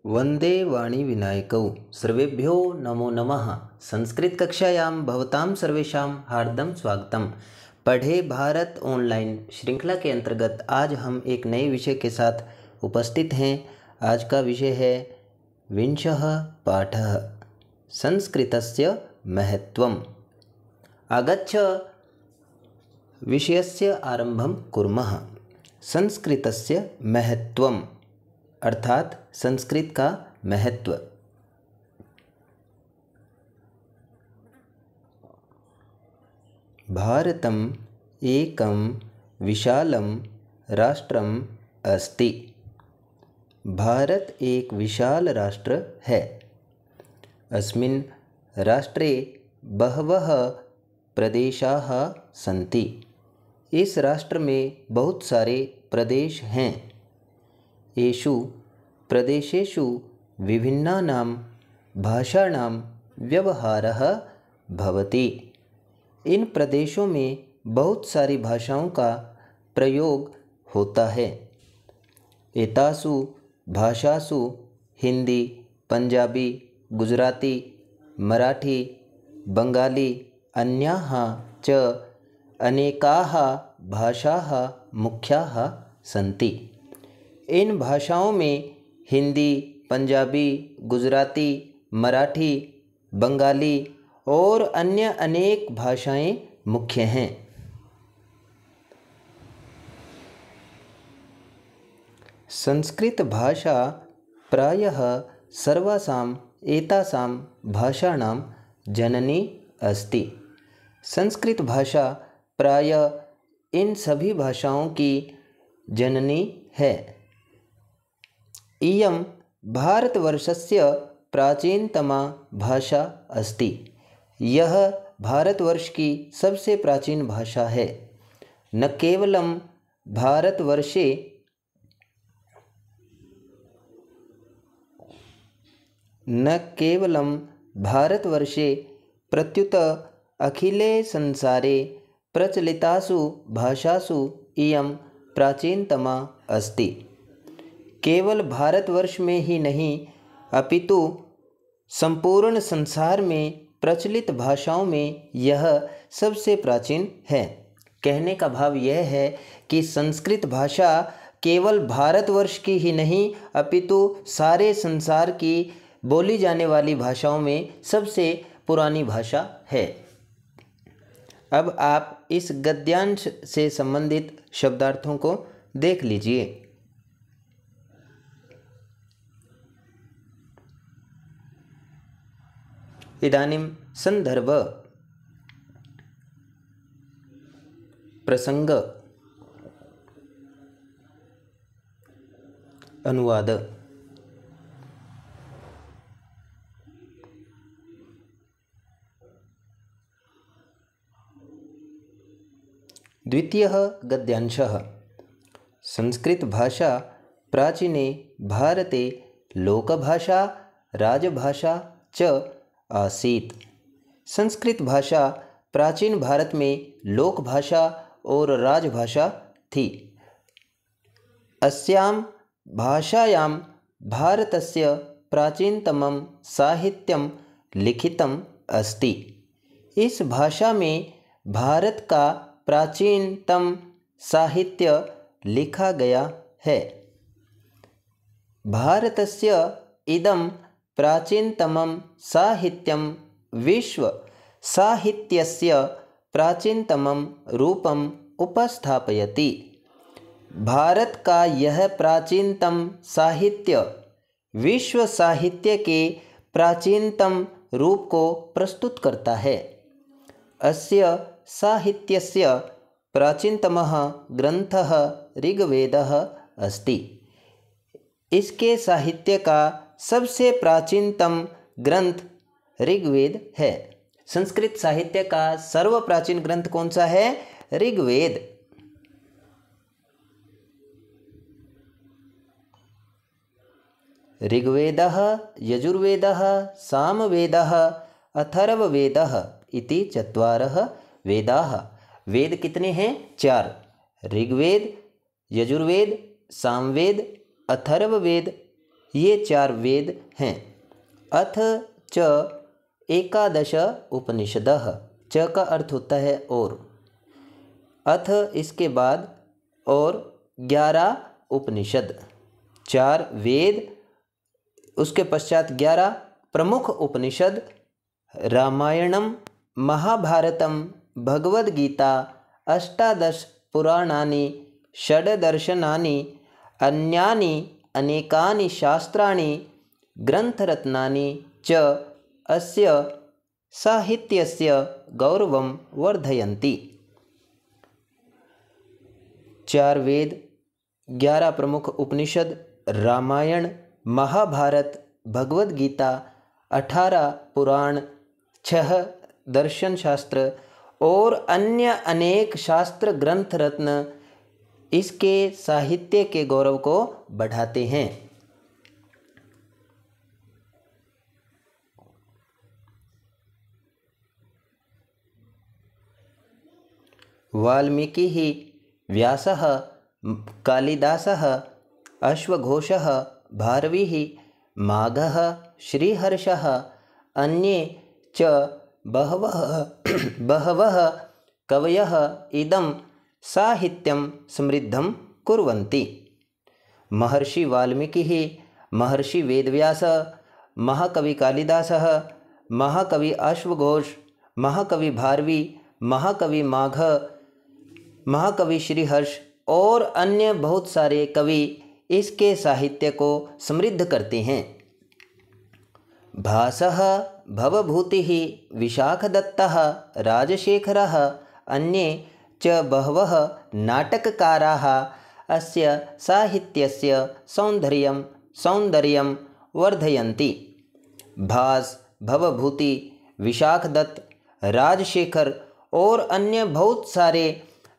वंदे वाणी विनायकौ सर्वेभ्यो नमो नमः। संस्कृत कक्षायां भवतां सर्वेषां हार्दं स्वागतम। पढ़े भारत ऑनलाइन श्रृंखला के अंतर्गत आज हम एक नए विषय के साथ उपस्थित हैं। आज का विषय है विंशः पाठः संस्कृतस्य महत्वम्। आगच्छ विषयस्य आरंभं कुर्मः। संस्कृतस्य महत्वम् अर्थात संस्कृत का महत्व। भारतम् एकं विशालं राष्ट्रम् अस्ति। भारत एक विशाल राष्ट्र है। अस्मिन् राष्ट्रे बहवः प्रदेशाः सन्ति। इस राष्ट्र में बहुत सारे प्रदेश हैं। येषु प्रदेशेषु विभिन्नानां भाषाणां व्यवहारः भवति। इन प्रदेशों में बहुत सारी भाषाओं का प्रयोग होता है। एतासु भाषासु हिंदी, पंजाबी, गुजराती, मराठी, बंगाली अन्याः च अनेकाः भाषाः मुख्याः सन्ति। इन भाषाओं में हिंदी, पंजाबी, गुजराती, मराठी, बंगाली और अन्य अनेक भाषाएं मुख्य हैं। संस्कृत भाषा प्रायः सर्वासां एतासां भाषाणां जननी अस्ति। संस्कृत भाषा प्रायः इन सभी भाषाओं की जननी है। इयं भारतवर्षस्य प्राचीनतमा भाषा अस्ति। यह भारतवर्ष की सबसे प्राचीन भाषा है। न केवलं भारतवर्षे प्रत्युत अखिले संसारे प्रचलितासु भाषासु इयं प्राचीनतमा अस्ति। केवल भारतवर्ष में ही नहीं अपितु संपूर्ण संसार में प्रचलित भाषाओं में यह सबसे प्राचीन है। कहने का भाव यह है कि संस्कृत भाषा केवल भारतवर्ष की ही नहीं अपितु सारे संसार की बोली जाने वाली भाषाओं में सबसे पुरानी भाषा है। अब आप इस गद्यांश से संबंधित शब्दार्थों को देख लीजिए। इदानीं संदर्भ, प्रसंग, अनुवाद। द्वितीयः गद्यांशः। संस्कृत भाषा प्राचीने भारते लोकभाषा राजभाषा च आसीत। संस्कृत भाषा प्राचीन भारत में लोक भाषा और राजभाषा थी। अस्यां भाषायां भारतस्य प्राचीनतमं साहित्यं लिखितम् अस्ति। इस भाषा में भारत का प्राचीनतम साहित्य लिखा गया है। भारतस्य इदं प्राचीनतमं साहित्यं विश्व साहित्यस्य प्राचीनतमं रूपम् उपस्थापयति। भारत का यह प्राचीनतम साहित्य विश्व साहित्य के प्राचीनतम रूप को प्रस्तुत करता है। अस्य साहित्यस्य प्राचीनतमः ग्रंथः ऋग्वेदः अस्ति। इसके साहित्य का सबसे प्राचीनतम ग्रंथ ऋग्वेद है। संस्कृत साहित्य का सर्व प्राचीन ग्रंथ कौन सा है? ऋग्वेद। ऋग्वेदः, यजुर्वेदः, सामवेदः, अथर्ववेदः इति चत्वारः वेदाः। वेद कितने हैं? 4। ऋग्वेद, यजुर्वेद, सामवेद, अथर्ववेद ये 4 वेद हैं। अथ च एकादश उपनिषदः। च का अर्थ होता है और। अथ इसके बाद और 11 उपनिषद, 4 वेद, उसके पश्चात 11 प्रमुख उपनिषद, रामायणम, महाभारतम, भगवद गीता, 18 पुराणानि, षड्दर्शनानि, अन्यानि अनेकानि शास्त्राणि, ग्रंथरत्नानि च अस्य साहित्यस्य गौरवं वर्धयन्ति। 4 वेद, 11 प्रमुख उपनिषद, रामायण, महाभारत, भगवद गीता, 18 पुराण, 6 दर्शन शास्त्र और अन्य अनेक शास्त्र ग्रंथ रत्न इसके साहित्य के गौरव को बढ़ाते हैं। वाल्मीकिः, व्यासः, कालिदासः, अश्वघोषः, भारविः, माघः, श्रीहर्षः, अन्ये च बहवः कवयः इदं साहित्यं समृद्धं कुर्वन्ति। महर्षि वाल्मीकिः, महर्षि वेदव्यास, महाकवि कालिदासः, महाकवि अश्वघोष, महाकवि भारवी, महाकवि माघ, महाकवि श्रीहर्ष और अन्य बहुत सारे कवि इसके साहित्य को समृद्ध करते हैं। भासः, भवभूतिः, विशाखदत्तः, राजशेखरः, अन्ये च बहवः नाटककाराः अस्य साहित्यस्य सौन्दर्यं वर्धयन्ति। भास, भवभूति, विशाखदत्त, राजशेखर और अन्य बहुत सारे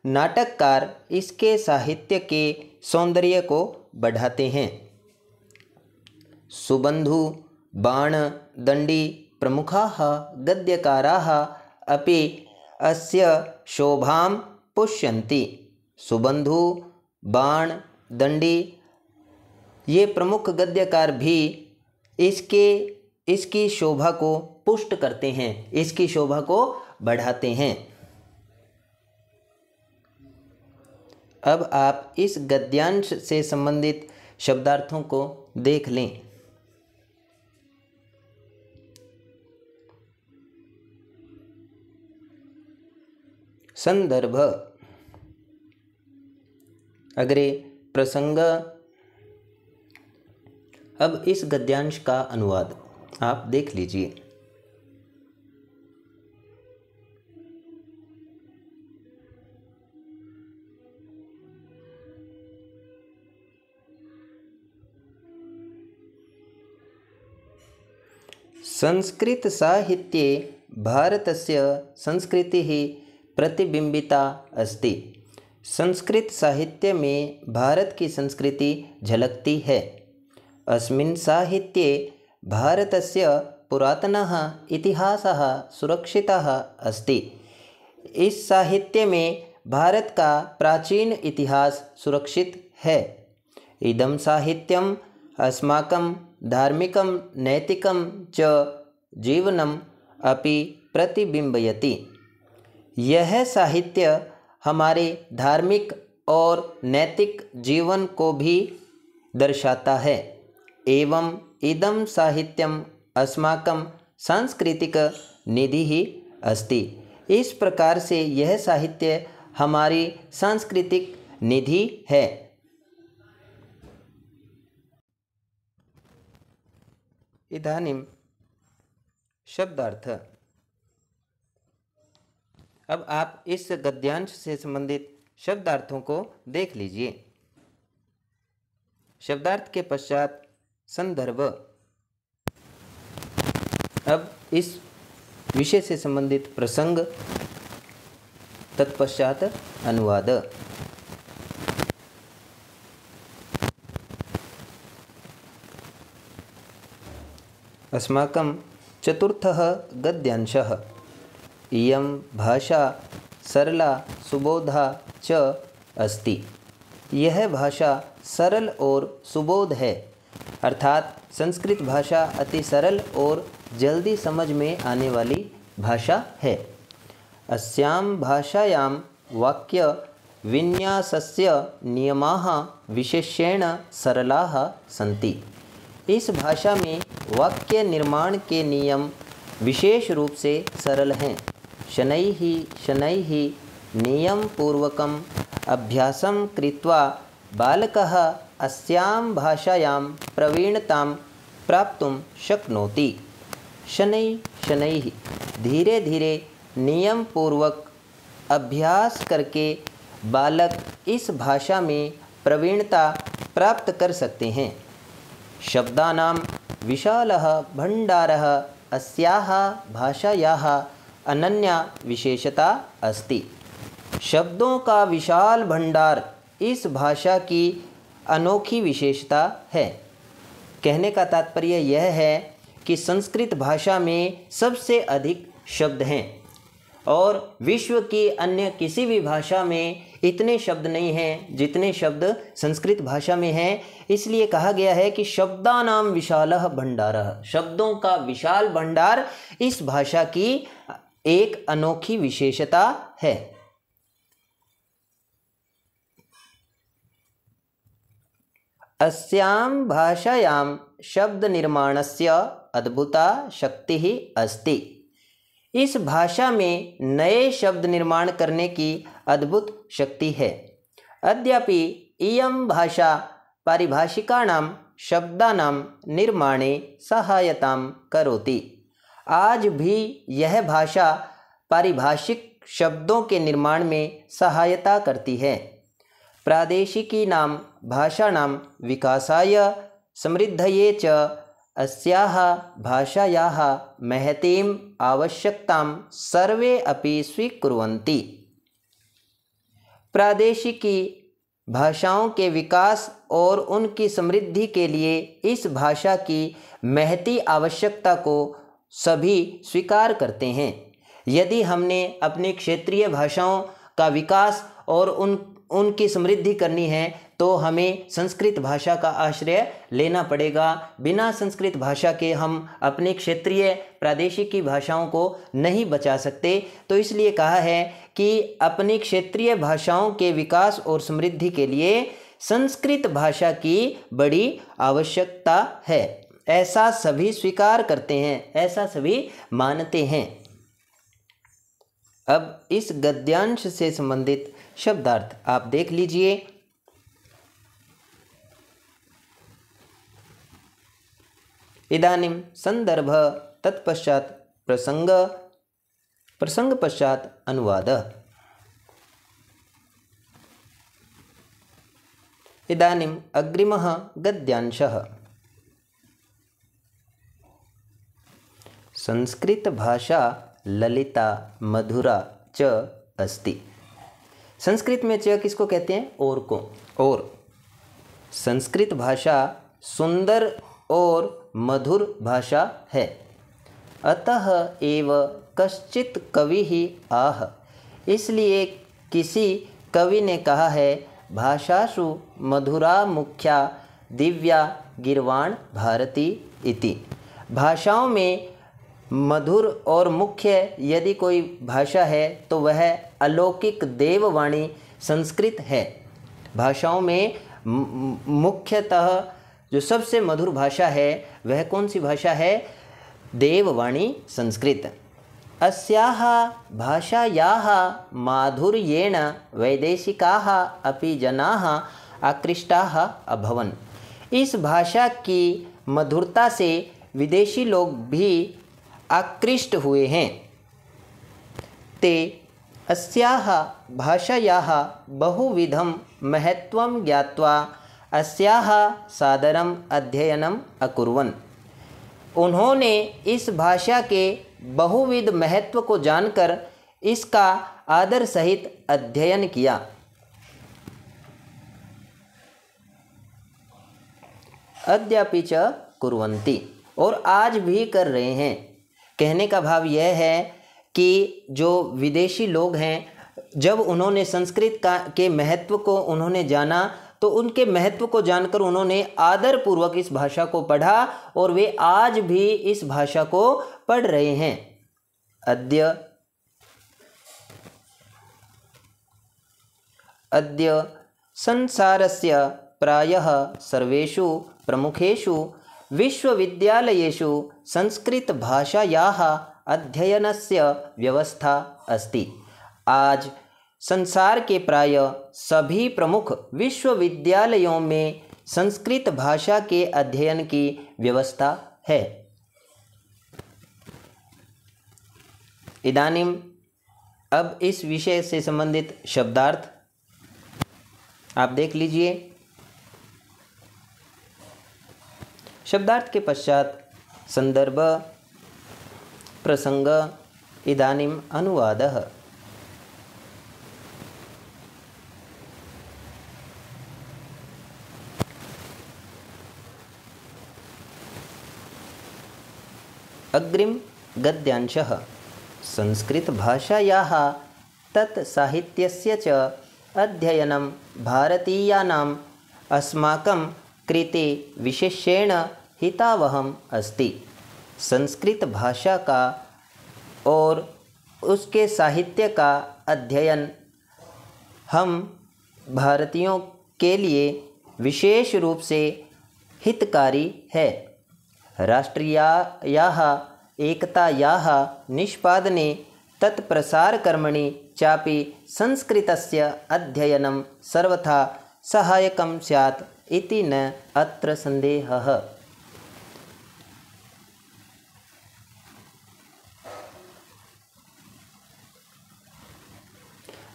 नाटककार इसके साहित्य के सौंदर्य को बढ़ाते हैं। सुबंधु, बाण, दंडी प्रमुखाः गद्यकाराः अपि अस्य शोभां पुष्यन्ति। सुबंधु, बाण, दंडी ये प्रमुख गद्यकार भी इसकी शोभा को पुष्ट करते हैं, इसकी शोभा को बढ़ाते हैं। अब आप इस गद्यांश से संबंधित शब्दार्थों को देख लें। संदर्भ, अग्रे प्रसंग। अब इस गद्यांश का अनुवाद आप देख लीजिए। संस्कृत साहित्ये भारतस्य संस्कृतिः प्रतिबिंबिता अस्ति। संस्कृत साहित्य में भारत की संस्कृति झलकती है। अस्मिन् साहित्ये भारतस्य पुरातनः इतिहासः सुरक्षितः अस्ति। इस साहित्य में भारत का प्राचीन इतिहास सुरक्षित है। इदं साहित्यम् अस्माकं धार्मिकं नैतिकं च जीवनम् अपि प्रतिबिंबयति। यह साहित्य हमारे धार्मिक और नैतिक जीवन को भी दर्शाता है। एवं इदं साहित्यम् अस्माकं सांस्कृतिक निधिः अस्ति। इस प्रकार से यह साहित्य हमारी सांस्कृतिक निधि है। इदानीं शब्दार्थ। अब आप इस गद्यांश से संबंधित शब्दार्थों को देख लीजिए। शब्दार्थ के पश्चात संदर्भ। अब इस विषय से संबंधित प्रसंग, तत्पश्चात अनुवाद। अस्माकं चतुर्थः गद्यांशः। इयं भाषा सरला सुबोधा च अस्ति। यह भाषा सरल और सुबोध है। अर्थात संस्कृत भाषा अति सरल और जल्दी समझ में आने वाली भाषा है। अस्यां भाषायां वाक्य विन्यासस्य नियमाः विशेषेण सरलाः सन्ति। इस भाषा में वाक्य निर्माण के नियम विशेष रूप से सरल हैं। शनैः शनैः नियमपूर्वकम् अभ्यासं कृत्वा बालकः अस्यां भाषायां प्रवीणतां प्राप्तुं शक्नोति। शनैः शनैः धीरे धीरे नियम पूर्वक अभ्यास करके बालक इस भाषा में प्रवीणता प्राप्त कर सकते हैं। शब्दानां विशालः भण्डारः अस्याः भाषायाः अनन्या विशेषता अस्ति। शब्दों का विशाल भंडार इस भाषा की अनोखी विशेषता है। कहने का तात्पर्य यह है कि संस्कृत भाषा में सबसे अधिक शब्द हैं और विश्व की अन्य किसी भी भाषा में इतने शब्द नहीं हैं जितने शब्द संस्कृत भाषा में हैं। इसलिए कहा गया है कि शब्दानां विशालः भंडारः, शब्दों का विशाल भंडार इस भाषा की एक अनोखी विशेषता है। अस्यां भाषायां शब्द निर्माणस्य अद्भुता शक्तिः अस्ति। इस भाषा में नए शब्द निर्माण करने की अद्भुत शक्ति है। अद्यापि इयं भाषा पारिभाषिकाणां शब्दानां निर्माणे सहायतां करोति। आज भी यह भाषा पारिभाषिक शब्दों के निर्माण में सहायता करती है। प्रादेशिकीनां भाषाणां विकासाय समृद्धये च अस्याः भाषायाः महतीं आवश्यकतां सर्वे अपि स्वीकुर्वन्ति। प्रादेशिकी भाषाओं के विकास और उनकी समृद्धि के लिए इस भाषा की महती आवश्यकता को सभी स्वीकार करते हैं। यदि हमने अपनी क्षेत्रीय भाषाओं का विकास और उनकी समृद्धि करनी है तो हमें संस्कृत भाषा का आश्रय लेना पड़ेगा। बिना संस्कृत भाषा के हम अपनी क्षेत्रीय प्रादेशिकी भाषाओं को नहीं बचा सकते। तो इसलिए कहा है कि अपनी क्षेत्रीय भाषाओं के विकास और समृद्धि के लिए संस्कृत भाषा की बड़ी आवश्यकता है। ऐसा सभी स्वीकार करते हैं, ऐसा सभी मानते हैं। अब इस गद्यांश से संबंधित शब्दार्थ आप देख लीजिए। इदानीं संदर्भ तत्पश्चात प्रसंग, प्रसंग पश्चात अनुवाद। इदानीं अग्रिमः गद्यांशः। संस्कृत भाषा ललिता मधुरा च अस्ति। संस्कृत में च किसको कहते हैं? और को। और संस्कृत भाषा सुंदर और मधुर भाषा है। अतः एव कश्चित् कवि ही आह, इसलिए किसी कवि ने कहा है, भाषासु मधुरा मुख्या दिव्या गिरवाण भारती इति। भाषाओं में मधुर और मुख्य यदि कोई भाषा है तो वह अलौकिक देववाणी संस्कृत है। भाषाओं में मुख्यतः जो सबसे मधुर भाषा है वह कौन सी भाषा है? देववाणी संस्कृत। अस्याः भाषायाः माधुर्येण वैदेशिकाः अपि जनाः आकृष्टाः अभवन्। इस भाषा की मधुरता से विदेशी लोग भी आकृष्ट हुए हैं। ते अस्याः भाषायाः बहुविधं महत्त्वं ज्ञात्वा अस्याः सादरम् अध्ययनम् अकुर्वन्। उन्होंने इस भाषा के बहुविध महत्व को जानकर इसका आदर सहित अध्ययन किया। अद्यापि च कुर्वन्ति, और आज भी कर रहे हैं। कहने का भाव यह है कि जो विदेशी लोग हैं, जब उन्होंने संस्कृत के महत्व को उन्होंने जाना तो उनके महत्व को जानकर उन्होंने आदरपूर्वक इस भाषा को पढ़ा और वे आज भी इस भाषा को पढ़ रहे हैं। अद्य संसारस्य प्रायः सर्वेषु प्रमुखेषु विश्वविद्यालयेषु संस्कृतभाषायाः अध्ययनस्य व्यवस्था अस्ति। आज संसार के प्राय सभी प्रमुख विश्वविद्यालयों में संस्कृत भाषा के अध्ययन की व्यवस्था है। इदानीम अब इस विषय से संबंधित शब्दार्थ आप देख लीजिए। शब्दार्थ के पश्चात संदर्भ, प्रसंग, इदानीम अनुवादः। अग्रिम गद्यांशः संस्कृतभाषायाः तत्साहित्यस्य च अध्ययनं भारतीयानाम् अस्माकं कृते विशेषेण हितावहम् अस्ति। संस्कृत भाषा का और उसके साहित्य का अध्ययन हम भारतीयों के लिए विशेष रूप से हितकारी है। राष्ट्रीयायाः एकतायाः निष्पादने तत्प्रसारकर्मणि चापि संस्कृतस्य अध्ययनं सर्वथा सहायकं स्यात् इति न अत्र संदेहः।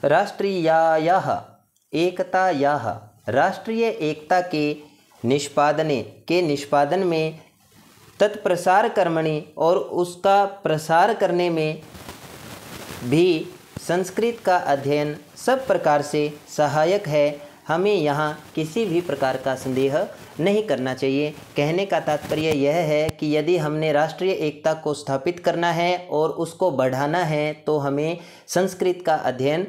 राष्ट्रीयायाः एकतायाः राष्ट्रीय एकता के निष्पादन में तत्प्रसार कर्मणि और उसका प्रसार करने में भी संस्कृत का अध्ययन सब प्रकार से सहायक है। हमें यहाँ किसी भी प्रकार का संदेह नहीं करना चाहिए। कहने का तात्पर्य यह है कि यदि हमने राष्ट्रीय एकता को स्थापित करना है और उसको बढ़ाना है तो हमें संस्कृत का अध्ययन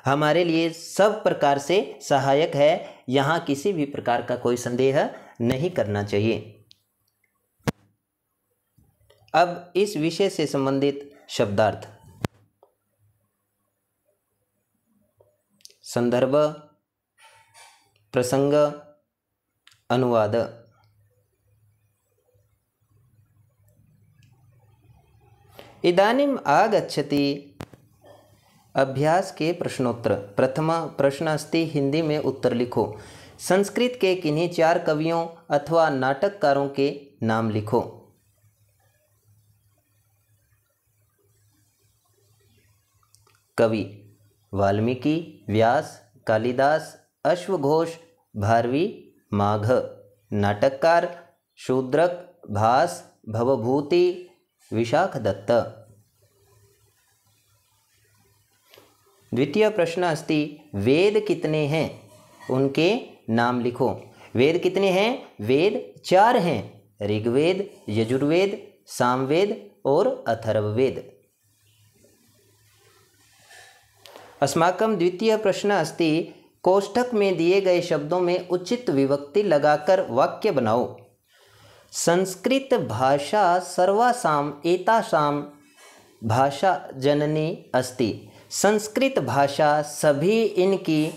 हमारे लिए सब प्रकार से सहायक है। यहाँ किसी भी प्रकार का कोई संदेह नहीं करना चाहिए। अब इस विषय से संबंधित शब्दार्थ। संदर्भ, प्रसंग, अनुवाद। इदानीम् आगच्छति अभ्यास के प्रश्नोत्तर। प्रथम प्रश्न अस्ति, हिंदी में उत्तर लिखो। संस्कृत के किन्हीं 4 कवियों अथवा नाटककारों के नाम लिखो। कवि: वाल्मीकि, व्यास, कालिदास, अश्वघोष, भारवी, माघ। नाटककार: शूद्रक, भास, भवभूति, विशाखदत्त। द्वितीय प्रश्न अस्ति, वेद कितने हैं? उनके नाम लिखो। वेद कितने हैं? वेद 4 हैं। ऋग्वेद, यजुर्वेद, सामवेद और अथर्ववेद। अस्माकं द्वितीय प्रश्न अस्ति, कोष्ठक में दिए गए शब्दों में उचित विभक्ति लगाकर वाक्य बनाओ। संस्कृत भाषा सर्वासाम एतासाम भाषा जननी अस्ति। संस्कृत भाषा सभी इनकी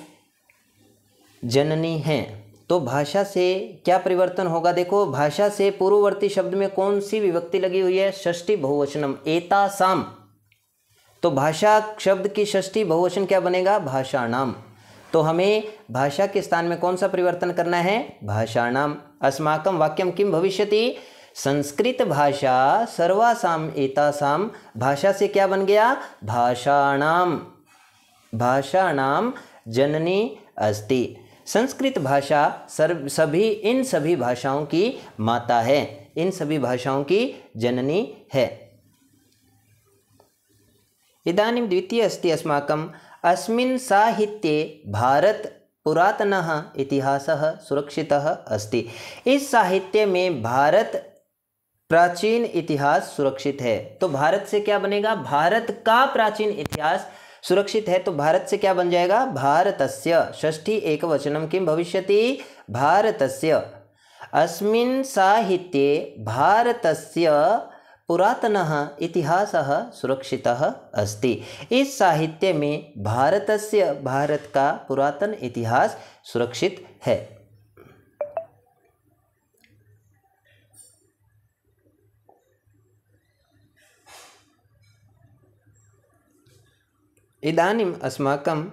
जननी है। तो भाषा से क्या परिवर्तन होगा? देखो, भाषा से पूर्ववर्ती शब्द में कौन सी विभक्ति लगी हुई है? षष्ठी बहुवचनम, एतासाम। तो भाषा शब्द की षष्ठी बहुवचन क्या बनेगा? भाषाणाम। तो हमें भाषा के स्थान में कौन सा परिवर्तन करना है? भाषाणाम। अस्माकं वाक्यम किम भविष्यति? संस्कृत भाषा सर्वासाम एतासाम। भाषा से क्या बन गया? भाषाणाम। भाषाणाम जननी अस्ति। संस्कृत भाषा इन सभी भाषाओं की माता है, इन सभी भाषाओं की जननी है। इदानीं द्वितीय अस्ति अस्माकम् अस्मिन् साहित्ये भारत पुरातनः इतिहासः सुरक्षितः अस्ति। इस साहित्य में भारत प्राचीन इतिहास सुरक्षित है। तो भारत से क्या बनेगा? भारत का प्राचीन इतिहास सुरक्षित है तो भारत से क्या बन जाएगा? भारतस्य। षष्ठी एकवचनं किं भविष्यति? भारतस्य। अस्मिन् साहित्ये भारतस्य पुरातनः इतिहासः सुरक्षितः अस्ति। इस साहित्य में भारतस्य, भारत का पुरातन इतिहास सुरक्षित है। इदानीम् अस्माकम्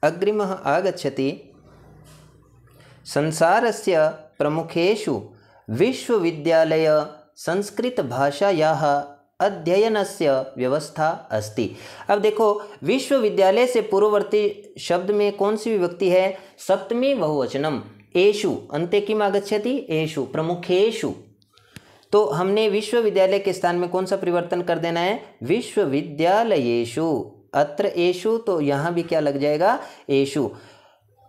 अग्रिमः आगच्छति संसारस्य प्रमुखेषु विश्वविद्यालय संस्कृतभाषायाः अध्ययनस्य व्यवस्था अस्ति। अब देखो, विश्वविद्यालय से पूर्ववर्ती शब्द में कौन सी विभक्ति है? सप्तमी बहुवचनम। एषु अन्ते किम आगच्छति? एषु, प्रमुखेषु। तो हमने विश्वविद्यालय के स्थान में कौन सा परिवर्तन कर देना है? विश्वविद्यालयेषु। अत्र एषु, तो यहाँ भी क्या लग जाएगा? एषु।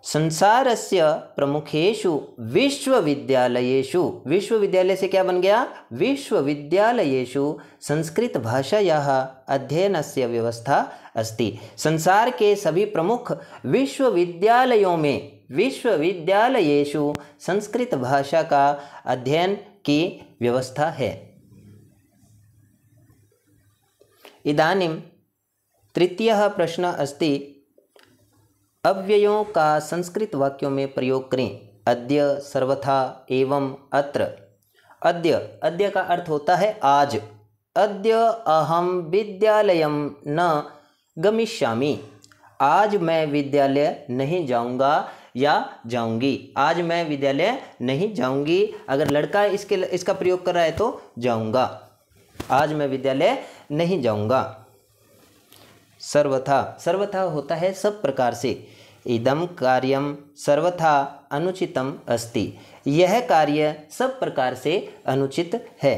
संसारस्य प्रमुखेषु विश्वविद्यालयेषु। विश्वविद्यालय से क्या बन गया? विश्वविद्यालयेषु संस्कृत भाषायाः अध्ययनस्य व्यवस्था अस्ति। संसार के सभी प्रमुख विश्वविद्यालयों में, विश्वविद्यालयेषु संस्कृत भाषा का अध्ययन की व्यवस्था है। इदानीं तृतीयः प्रश्नः अस्ति, अव्ययों का संस्कृत वाक्यों में प्रयोग करें। अद्य, सर्वथा, एवं, अत्र। अद्य, अद्य का अर्थ होता है आज। अद्य अहम विद्यालयं न गमिष्यामि। आज मैं विद्यालय नहीं जाऊंगा या जाऊंगी। आज मैं विद्यालय नहीं जाऊंगी। अगर लड़का इसका प्रयोग कर रहा है तो जाऊंगा। आज मैं विद्यालय नहीं जाऊंगा। सर्वथा, सर्वथा होता है सब प्रकार से। इदं कार्यं सर्वथा अनुचितम अस्ति। यह कार्य सब प्रकार से अनुचित है।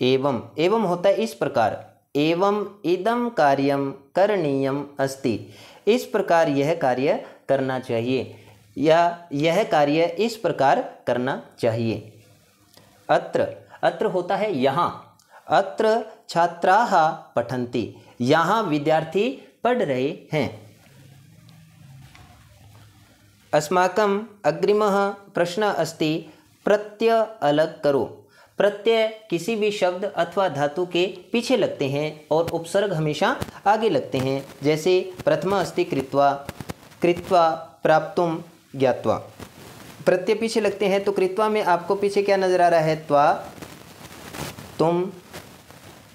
एवं, एवं होता है इस प्रकार। एवं इदं कार्यं करणीयम अस्ति। इस प्रकार यह कार्य करना चाहिए, या यह कार्य इस प्रकार करना चाहिए। अत्र, अत्र होता है यहाँ। अत्र छात्राः पठन्ति। यहाँ विद्यार्थी पढ़ रहे हैं। अस्माकं अग्रिमः प्रश्नः अस्ति, प्रत्यय अलग करो। प्रत्यय किसी भी शब्द अथवा धातु के पीछे लगते हैं और उपसर्ग हमेशा आगे लगते हैं। जैसे प्रथमा अस्ति कृत्वा, कृत्वा, प्राप्तुम, ज्ञात्वा। प्रत्यय पीछे लगते हैं तो कृत्वा में आपको पीछे क्या नजर आ रहा है? त्वा, तुम।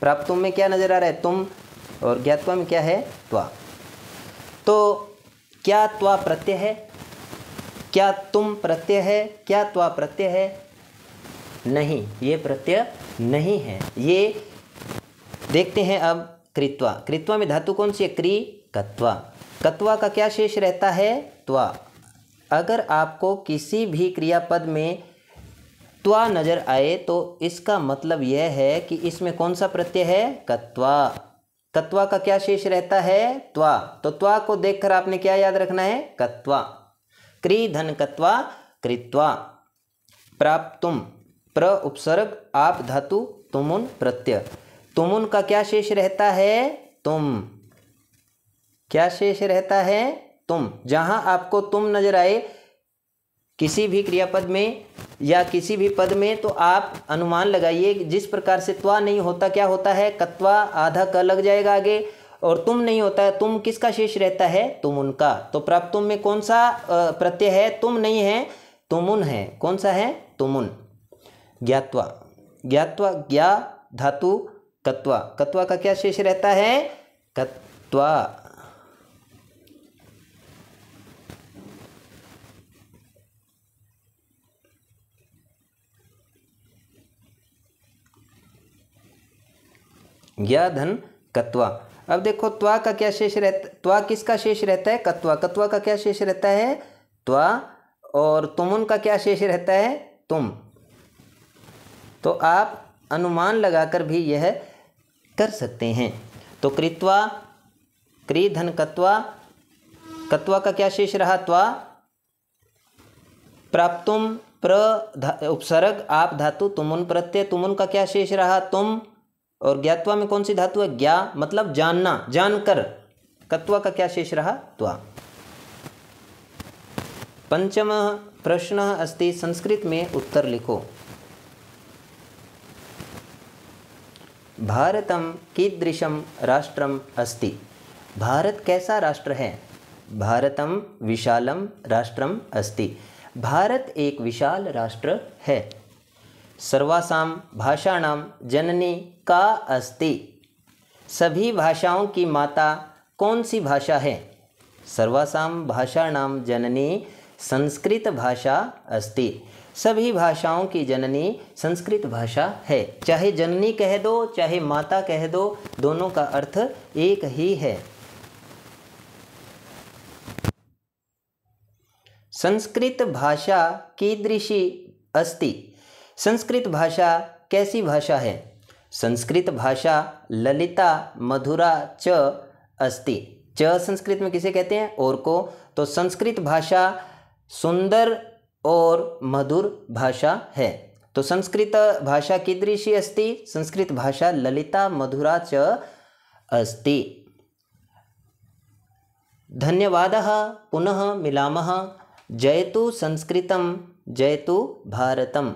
प्राप्तुम में क्या नजर आ रहा है? तुम। और ज्ञात्वा में क्या है? त्वा। तो क्या त्वा प्रत्यय है? क्या तुम प्रत्यय है? क्या त्वा प्रत्यय है? नहीं, ये प्रत्यय नहीं है। ये देखते हैं अब कृत्वा। कृत्वा में धातु कौन सी है? क्री, कत्वा। कत्वा का क्या शेष रहता है? त्वा। अगर आपको किसी भी क्रियापद में त्वा नजर आए तो इसका मतलब यह है कि इसमें कौन सा प्रत्यय है? कत्वा। कत्वा का क्या शेष रहता है? त्वा। तो त्वा को देखकर आपने क्या याद रखना है? कत्वा। क्री धन कत्वा, कृत्वा। प्राप्तुम, प्र उपसर्ग, आप धातु, तुमुन प्रत्यय। तुमुन का क्या शेष रहता है? तुम। क्या शेष रहता है? तुम। जहां आपको तुम नजर आए किसी भी क्रियापद में या किसी भी पद में, तो आप अनुमान लगाइए। जिस प्रकार से त्वा नहीं होता, क्या होता है? कत्वा, आधा क लग जाएगा आगे। और तुम नहीं होता है, तुम किसका शेष रहता है? तुमुन का। तो प्राप्तुम में कौन सा प्रत्यय है? तुम नहीं है, तुमुन है। कौन सा है? तुमुन। ज्ञात्वा, ज्ञात्वा, ज्ञा धातु, कत्वा। कत्वा का क्या शेष रहता है? कत्वा। ज्ञा धन कत्वा। अब देखो त्वा का क्या शेष रहता, त्वा किसका शेष रहता है? कत्वा। कत्वा का क्या शेष रहता है? त्वा। और तुमुन का क्या शेष रहता है? तुम। तो आप अनुमान लगाकर भी यह कर सकते हैं। तो कृत्वा, क्री धन कत्वा, कत्वा का क्या शेष रहा? त्वा। प्राप्तुम, उपसर्ग आप धातु, तुमुन प्रत्यय, तुमुन का क्या शेष रहा? तुम। और ज्ञात्वा में कौन सी धातु है? ज्ञा, मतलब जानना, जानकर। कत्वा का क्या शेष रहा? त्वा। पंचमः प्रश्नः अस्ति, संस्कृत में उत्तर लिखो। भारतं कीदृशं राष्ट्रम् अस्ति? भारत कैसा राष्ट्र है? भारतं विशालं राष्ट्रम् अस्ति। भारत एक विशाल राष्ट्र है। सर्वासां भाषाणां जननी का अस्ति? सभी भाषाओं की माता कौन सी भाषा है? सर्वासां भाषाणां जननी संस्कृत भाषा अस्ति। सभी भाषाओं की जननी संस्कृत भाषा है। चाहे जननी कह दो, चाहे माता कह दो, दोनों का अर्थ एक ही है। संस्कृत भाषा कीदृशी अस्ति? संस्कृत भाषा कैसी भाषा है? संस्कृत भाषा ललिता मधुरा च अस्ति। च संस्कृत में किसे कहते हैं? और को। तो संस्कृत भाषा सुंदर और मधुर भाषा है। तो संस्कृत भाषा कीदृशी अस्ति? संस्कृत भाषा ललिता मधुरा च अस्ति। धन्यवादः, पुनः मिलामः। जयतु संस्कृतं, जयतु भारतम्।